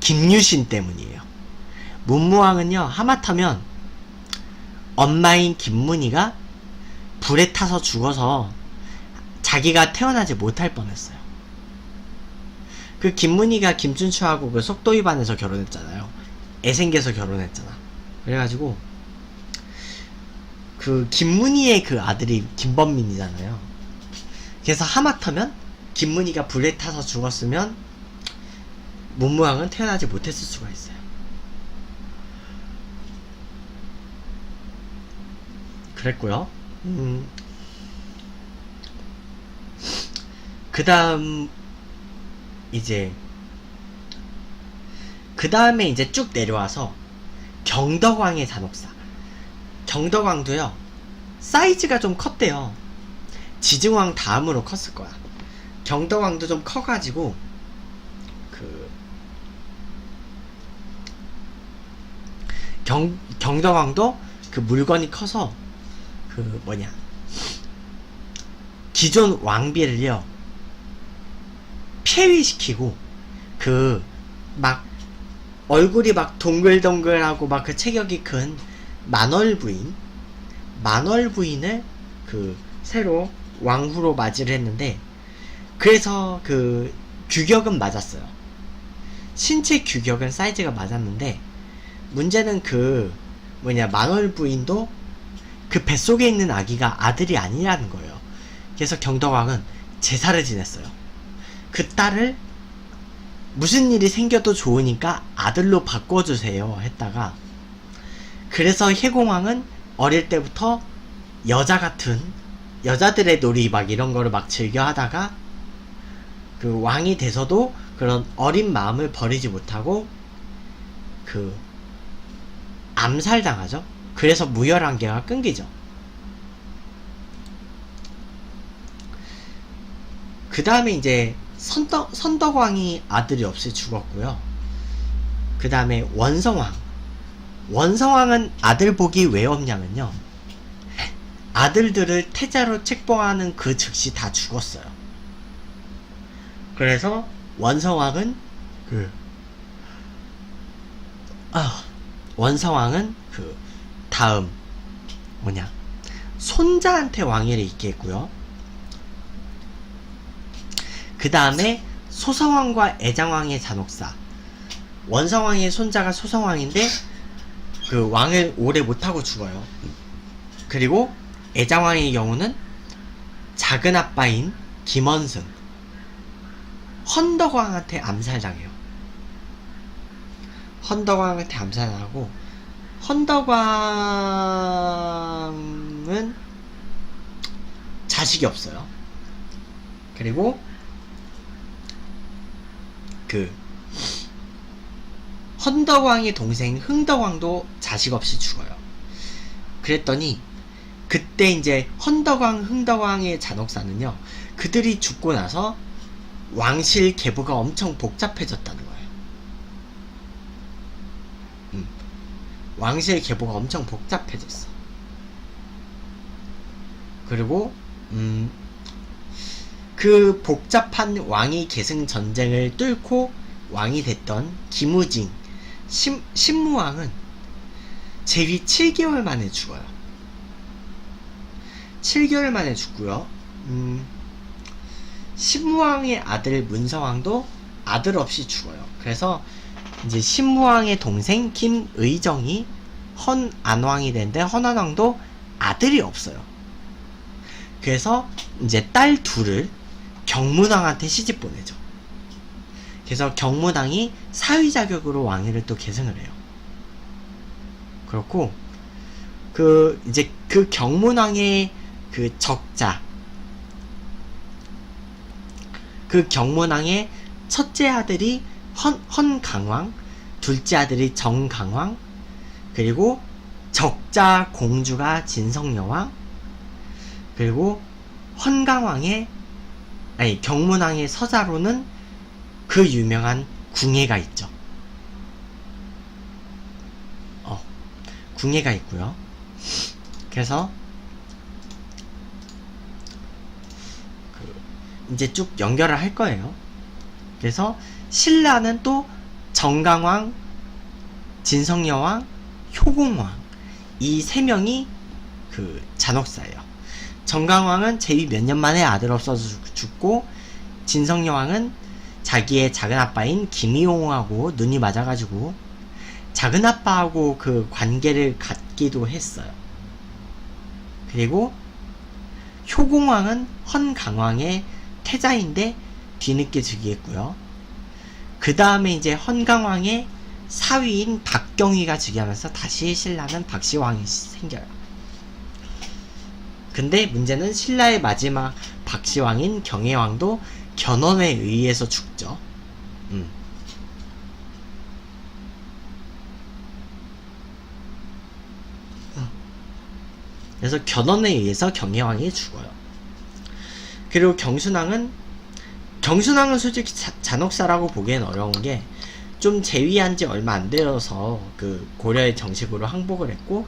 [SPEAKER 1] 김유신 때문이에요. 문무왕은요 하마터면 엄마인 김문희가 불에 타서 죽어서 자기가 태어나지 못할 뻔했어요. 그 김문희가 김춘추하고 그 속도 위반해서 결혼했잖아요. 애생겨서 결혼했잖아. 그래가지고 그 김문희의 그 아들이 김범민이잖아요. 그래서 하마터면 김문희가 불에 타서 죽었으면 문무왕은 태어나지 못했을 수가 있어요. 그랬고요. 그 다음에 이제 쭉 내려와서 경덕왕의 잔혹사. 경덕왕도요 사이즈가 좀 컸대요. 지증왕 다음으로 컸을 거야. 경덕왕도 좀 커가지고 그 경덕왕도 그 물건이 커서 그 뭐냐 기존 왕비를요 폐위시키고 그 막 얼굴이 막 동글동글하고 막 그 체격이 큰 만월부인을 그 새로 왕후로 맞이를 했는데, 그래서 그 규격은 맞았어요. 신체 규격은 사이즈가 맞았는데 문제는 그 뭐냐 만월부인도 그 뱃속에 있는 아기가 아들이 아니라는 거예요. 그래서 경덕왕은 제사를 지냈어요. 그 딸을 무슨 일이 생겨도 좋으니까 아들로 바꿔주세요 했다가, 그래서 혜공왕은 어릴 때부터 여자 같은 여자들의 놀이 막 이런 거를 막 즐겨 하다가 그 왕이 돼서도 그런 어린 마음을 버리지 못하고 그 암살당하죠. 그래서 무혈관계가 끊기죠. 그 다음에 이제 선덕왕이 아들이 없이 죽었고요. 그 다음에 원성왕은 아들 복이 왜 없냐면요, 아들들을 태자로 책봉하는 그 즉시 다 죽었어요. 그래서 원성왕은 그 다음 뭐냐 손자한테 왕위를 잇게 했고요. 그 다음에 소성왕과 애장왕의 잔혹사. 원성왕의 손자가 소성왕인데 그 왕을 오래 못하고 죽어요. 그리고 애장왕의 경우는 작은 아빠인 김원승, 헌덕왕한테 암살당해요. 헌덕왕한테 암살당하고, 헌덕왕은 자식이 없어요. 그리고 그 헌덕왕의 동생 흥덕왕도 자식 없이 죽어요. 그랬더니 그때 이제 헌덕왕, 흥덕왕의 잔혹사는요, 그들이 죽고 나서 왕실 계보가 엄청 복잡해졌다는 거예요. 왕실 계보가 엄청 복잡해졌어. 그리고 그 복잡한 왕위 계승 전쟁을 뚫고 왕이 됐던 김우징 신무왕은 재위 7개월 만에 죽어요. 7개월 만에 죽고요. 신무왕의 아들 문서왕도 아들 없이 죽어요. 그래서 이제 신무왕의 동생 김의정이 헌안왕이 되는데, 헌안왕도 아들이 없어요. 그래서 이제 딸 둘을 경문왕한테 시집 보내죠. 그래서 경문왕이 사위 자격으로 왕위를 또 계승을 해요. 그렇고 그 이제 그 경문왕의 그 적자, 그 경문왕의 첫째 아들이 헌강왕, 둘째 아들이 정강왕, 그리고 적자 공주가 진성여왕, 그리고 경문왕의 서자로는 그 유명한 궁예가 있죠. 궁예가 있고요. 그래서 이제 쭉 연결을 할 거예요. 그래서 신라는 또 정강왕, 진성여왕, 효공왕, 이 세 명이 그 잔혹사예요. 정강왕은 재위 몇 년 만에 아들 없어서 죽고, 진성여왕은 자기의 작은 아빠인 김이용하고 눈이 맞아가지고 작은 아빠하고 그 관계를 갖기도 했어요. 그리고 효공왕은 헌강왕의 태자인데 뒤늦게 즉위했고요. 그 다음에 이제 헌강왕의 사위인 박경희가 즉위하면서 다시 신라는 박씨왕이 생겨요. 근데 문제는 신라의 마지막 박씨왕인 경혜왕도 견훤에 의해서 죽죠. 그래서 견훤에 의해서 경혜왕이 죽어요. 그리고 경순왕은 솔직히 잔혹사라고 보기엔 어려운 게 좀 재위한 지 얼마 안 되어서 그 고려의 정식으로 항복을 했고,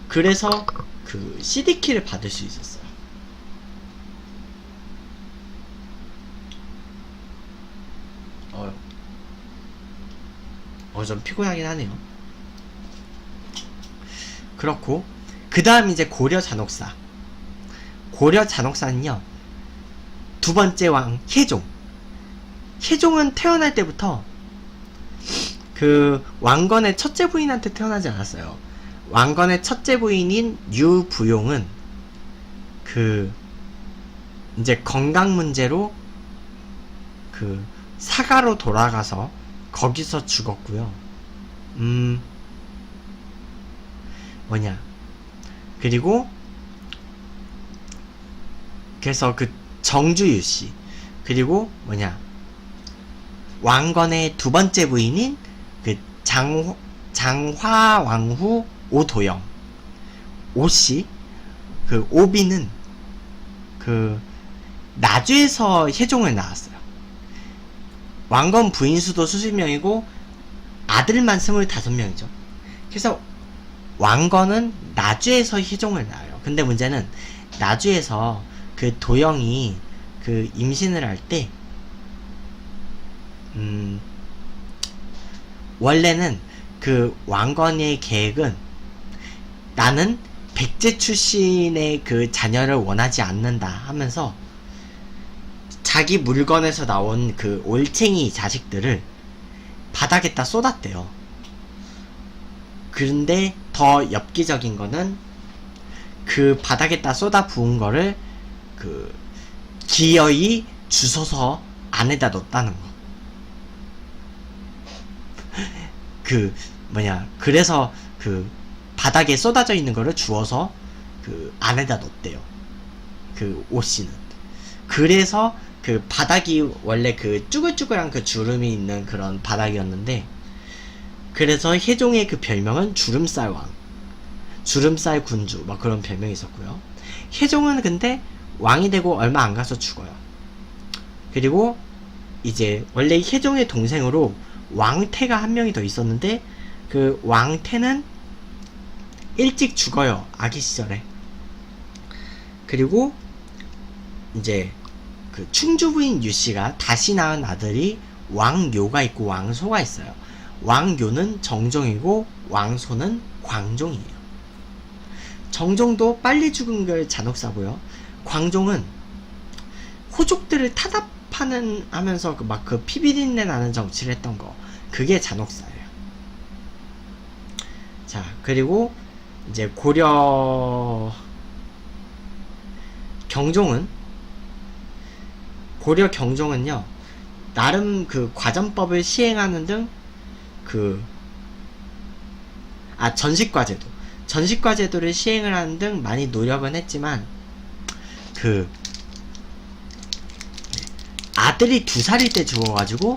[SPEAKER 1] 그래서 그 CD키를 받을 수 있었어요. 좀 피곤하긴 하네요. 그렇고, 그 다음 이제 고려 잔혹사. 고려 잔혹사는요, 두 번째 왕 혜종. 혜종은 태어날 때부터 그 왕건의 첫째 부인한테 태어나지 않았어요. 왕건의 첫째 부인인 유부용은 그 이제 건강 문제로 그 사가로 돌아가서 거기서 죽었고요. 그리고 그래서 그 정주유 씨, 그리고 왕건의 두 번째 부인인 그 장화왕후 오도영 오씨, 그 오비는 그 나주에서 혜종을 낳았어요. 왕건 부인 수도 수십 명이고 아들만 25명이죠. 그래서 왕건은 나주에서 혜종을 낳아요. 근데 문제는 나주에서 그 도영이 그 임신을 할 때 원래는 그 왕건의 계획은 나는 백제 출신의 그 자녀를 원하지 않는다 하면서 자기 물건에서 나온 그 올챙이 자식들을 바닥에다 쏟았대요. 그런데 더 엽기적인 거는 그 바닥에다 쏟아 부은 거를 그 기어이 주워서 안에다 넣었다는 거. 그래서 그 바닥에 쏟아져 있는 거를 주워서 그 안에다 넣었대요. 그 오씨는. 그래서 그 바닥이 원래 그 쭈글쭈글한 그 주름이 있는 그런 바닥이었는데, 그래서 혜종의 그 별명은 주름살왕, 주름살 군주, 막 그런 별명이 있었고요. 혜종은 근데 왕이 되고 얼마 안 가서 죽어요. 그리고 이제 원래 혜종의 동생으로 왕태가 한 명이 더 있었는데, 그 왕태는 일찍 죽어요, 아기 시절에. 그리고 이제 그 충주부인 유씨가 다시 낳은 아들이 왕요가 있고 왕소가 있어요. 왕요는 정종이고 왕소는 광종이에요. 정종도 빨리 죽은 걸 잔혹사고요. 광종은 호족들을 타답하는 하면서 막 그 피비린내 나는 정치를 했던 거, 그게 잔혹사예요. 자, 그리고 이제 고려 경종은요, 나름 그 과전법을 시행하는 등 전식과제도를 시행을 하는 등 많이 노력은 했지만, 그 아들이 2살일 때 죽어가지고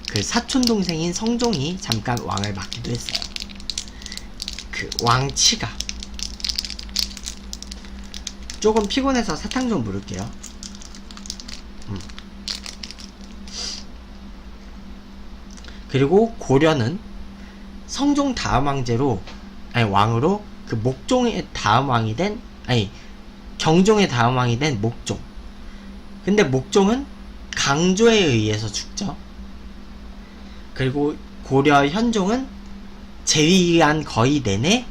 [SPEAKER 1] 그 사촌 동생인 성종이 잠깐 왕을 맡기도 했어요. 그 왕치가 조금 피곤해서 사탕 좀 물을게요. 그리고 고려는 성종 다음 왕으로 그 목종의 다음 왕이 된, 경종의 다음 왕이 된 목종. 근데 목종은 강조에 의해서 죽죠. 그리고 고려 현종은 재위한 거의 내내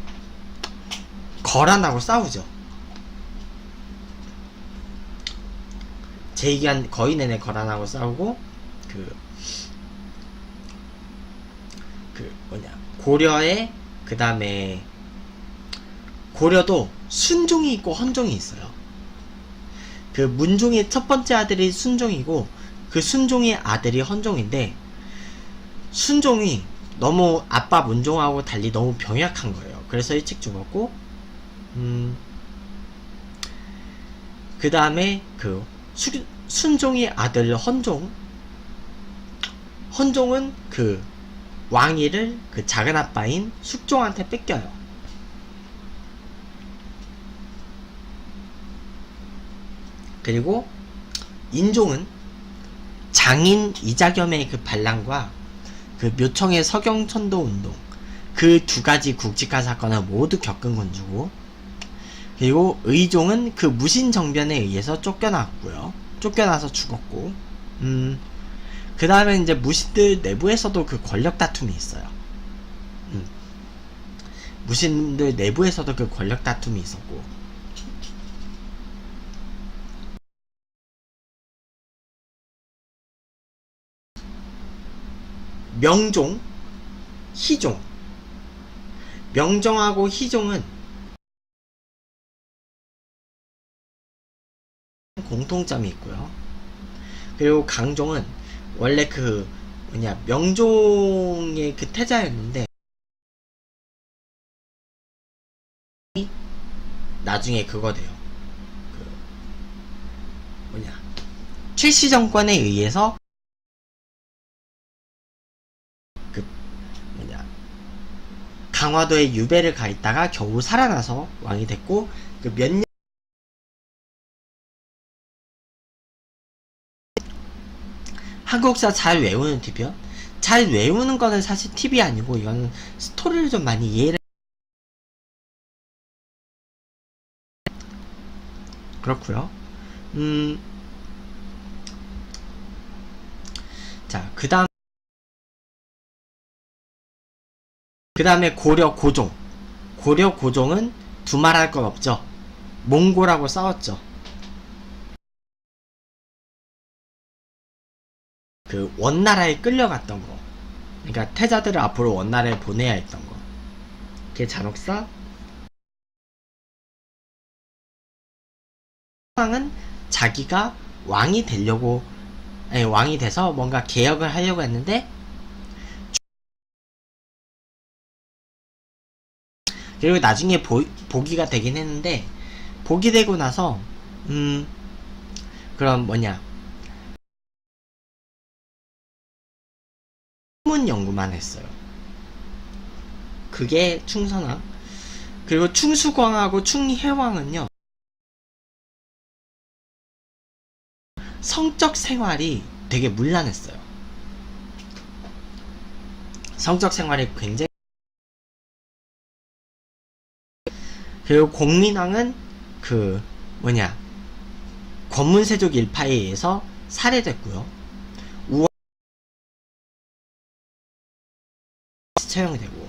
[SPEAKER 1] 거란하고 싸우죠. 재위한 거의 내내 거란하고 싸우고, 고려에, 그 다음에 고려도 순종이 있고 헌종이 있어요. 그 문종의 첫 번째 아들이 순종이고, 그 순종의 아들이 헌종인데, 순종이 너무 아빠 문종하고 달리 너무 병약한 거예요. 그래서 일찍 죽었고, 그 다음에 그 순종의 아들 헌종은 그 왕위를 그 작은 아빠인 숙종한테 뺏겨요. 그리고 인종은 장인 이자겸의 그 반란과 그 묘청의 서경천도 운동, 그 두 가지 굵직한 사건을 모두 겪은 군주고, 그리고 의종은 그 무신정변에 의해서 쫓겨났고요. 쫓겨나서 죽었고, 그 다음에 이제 무신들 내부에서도 그 권력 다툼이 있어요. 무신들 내부에서도 그 권력 다툼이 있었고, 명종, 희종. 명종하고 희종은 공통점이 있고요. 그리고 강종은 원래 그 명종의 그 태자였는데 나중에 그거 돼요. 그 최씨 정권에 의해서 그 강화도에 유배를 가 있다가 겨우 살아나서 왕이 됐고, 그 몇 년 한국사 잘 외우는 팁이요. 잘 외우는 거는 사실 팁이 아니고 이거는 스토리를 좀 많이 이해를. 그렇고요. 자, 그 다음에 고려 고종. 고려 고종은 두말할 것 없죠. 몽골하고 싸웠죠. 그 원나라에 끌려갔던 거. 그러니까 태자들을 앞으로 원나라에 보내야 했던 거. 그게 잔혹사. 황은 자기가 왕이 되려고, 아니, 왕이 돼서 뭔가 개혁을 하려고 했는데, 그리고 나중에 보기가 되긴 했는데, 보기 되고 나서 그럼 학문 연구만 했어요. 그게 충선왕. 그리고 충수광하고 충혜왕은요, 성적 생활이 되게 문란했어요. 성적 생활이 굉장히. 그리고 공민왕은 그 권문세족 일파에 의해서 살해됐고요. 우왕 처형이 되고,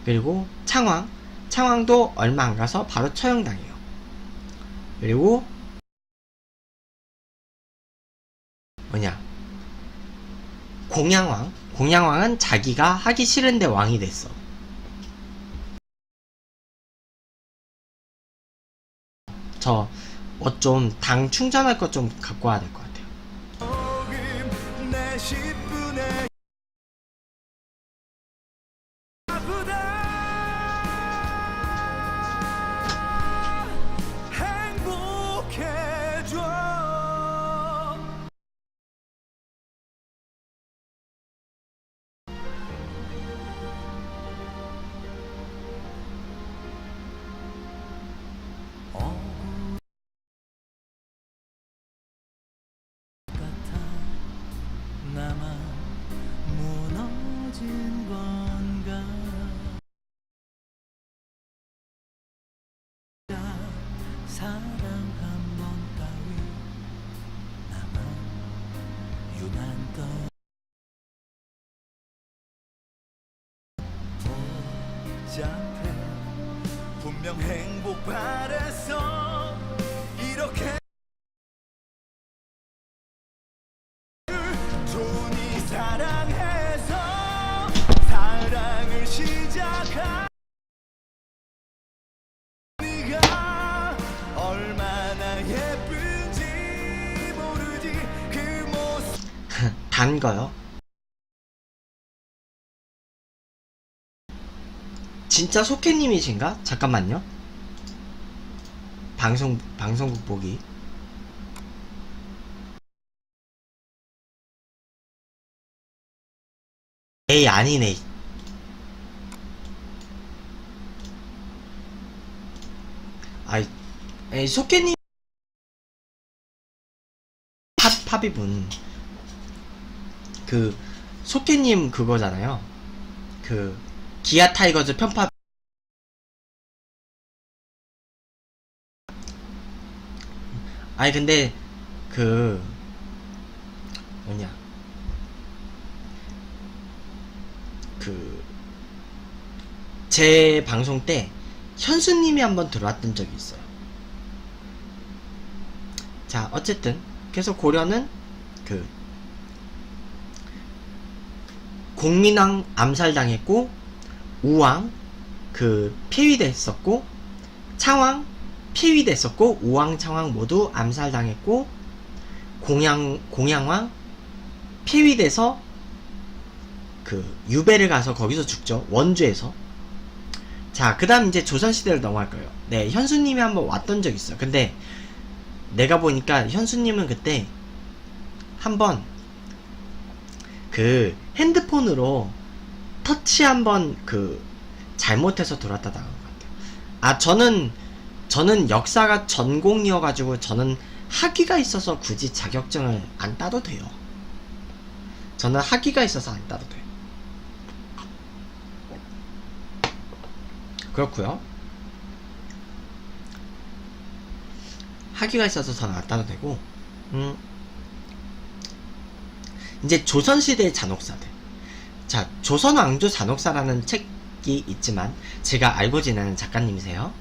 [SPEAKER 1] 그리고 창왕도 얼마 안 가서 바로 처형당해요. 그리고 공양왕은 자기가 하기 싫은데 왕이 됐어. 저 좀 당 충전할 것 좀 갖고 와야 될 것 같아요.
[SPEAKER 3] 분명 행복 바랬어. 이렇게 돈이 사랑해서 사랑을 시작한 네가 얼마나 예쁜지 모르지. 그 모습
[SPEAKER 1] 단 거요. 진짜 소케님이신가? 잠깐만요. 방송국 보기. 에이, 아니네. 아이, 에이, 소케님. 팝입은 그 소케님 그거잖아요. 그 기아 타이거즈 편파. 아니 근데 그 뭐냐 그 제 방송 때 현수님이 한번 들어왔던 적이 있어요. 자 어쨌든 그래서 고려는 그 공민왕 암살당했고, 우왕 그 폐위됐었고, 창왕 폐위됐었고, 우왕 창왕 모두 암살당했고, 공양왕 폐위돼서 그 유배를 가서 거기서 죽죠. 원주에서. 자 그 다음 이제 조선시대로 넘어갈 거예요. 네, 현수님이 한번 왔던 적 있어요. 근데 내가 보니까 현수님은 그때 한번 그 핸드폰으로 터치 한번 그 잘못해서 들어왔다 나간 것 같아요. 아 저는 역사가 전공이어가지고 저는 학위가 있어서 굳이 자격증을 안 따도 돼요. 저는 학위가 있어서 안 따도 돼요. 그렇고요. 학위가 있어서 저는 안 따도 되고, 이제 조선시대의 잔혹사들. 자, 조선왕조 잔혹사라는 책이 있지만 제가 알고 지내는 작가님이세요.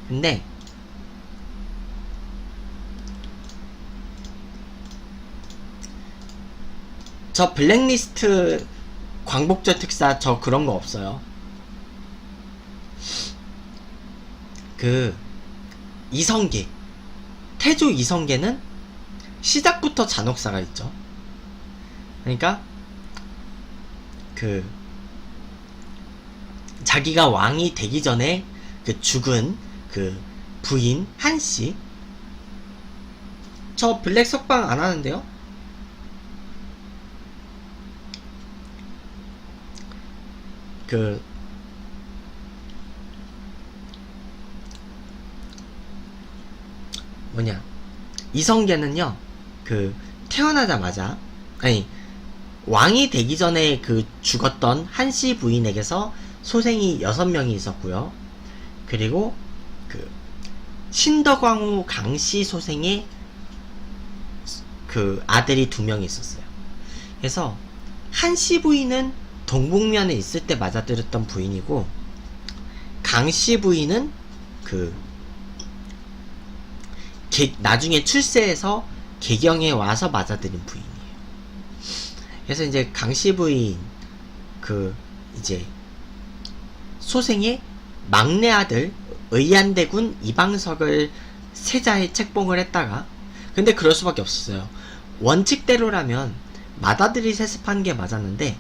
[SPEAKER 1] 근데 저 블랙리스트 광복절 특사 저 그런 거 없어요. 그 이성계, 태조 이성계는 시작부터 잔혹사가 있죠. 그러니까 그 자기가 왕이 되기 전에 그 죽은 그 부인 한씨. 저 블랙 석방 안 하는데요? 그 뭐냐, 이성계는요 그 태어나자마자, 아니 왕이 되기 전에 그 죽었던 한씨 부인에게서 소생이 6명이 있었고요. 그리고 그 신덕왕후 강씨 소생의 그 아들이 2명이 있었어요. 그래서 한씨 부인은 동북면에 있을 때 맞아들였던 부인이고, 강씨 부인은 그 나중에 출세해서 개경에 와서 맞아들인 부인이에요. 그래서 이제 강씨 부인 그 이제 소생의 막내 아들 의안대군 이방석을 세자에 책봉을 했다가, 근데 그럴 수밖에 없었어요. 원칙대로라면 맏아들이 세습한 게 맞았는데,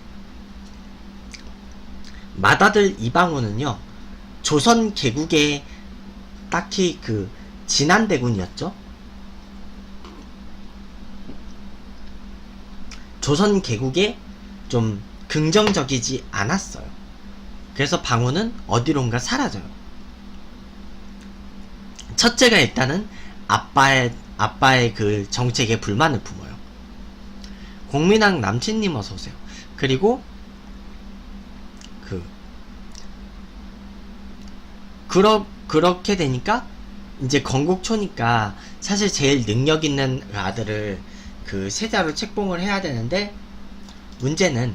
[SPEAKER 1] 맏아들 이방호는요 조선 개국의 딱히 그 진안대군이었죠. 조선 개국에 좀 긍정적이지 않았어요. 그래서 방호는 어디론가 사라져요. 첫째가 일단은 아빠의 그 정책에 불만을 품어요. 공민왕 남친님 어서오세요. 그리고 그렇게 되니까 이제 건국초니까 사실 제일 능력 있는 아들을 그 세자로 책봉을 해야 되는데, 문제는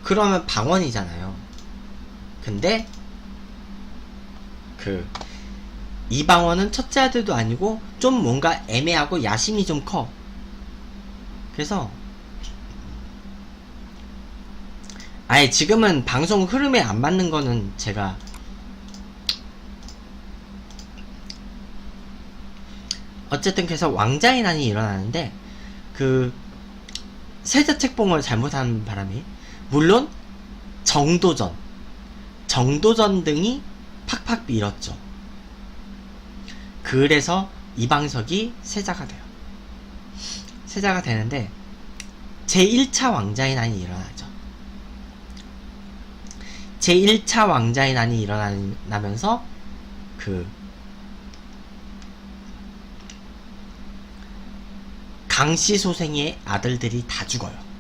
[SPEAKER 1] 그러면 방원이잖아요. 근데 그 이방원은 첫째 아들도 아니고 좀 뭔가 애매하고 야심이 좀 커. 그래서 아예 지금은 방송 흐름에 안 맞는 거는 제가 어쨌든 그래서 왕자의 난이 일어나는데, 그 세자 책봉을 잘못한 바람에 물론 정도전 등이 팍팍 밀었죠. 그래서 이방석이 세자가 돼요. 세자가 되는데 제1차 왕자의 난이 일어나죠. 제1차 왕자의 난이 일어나면서 그 강씨 소생의 아들들이 다 죽어요.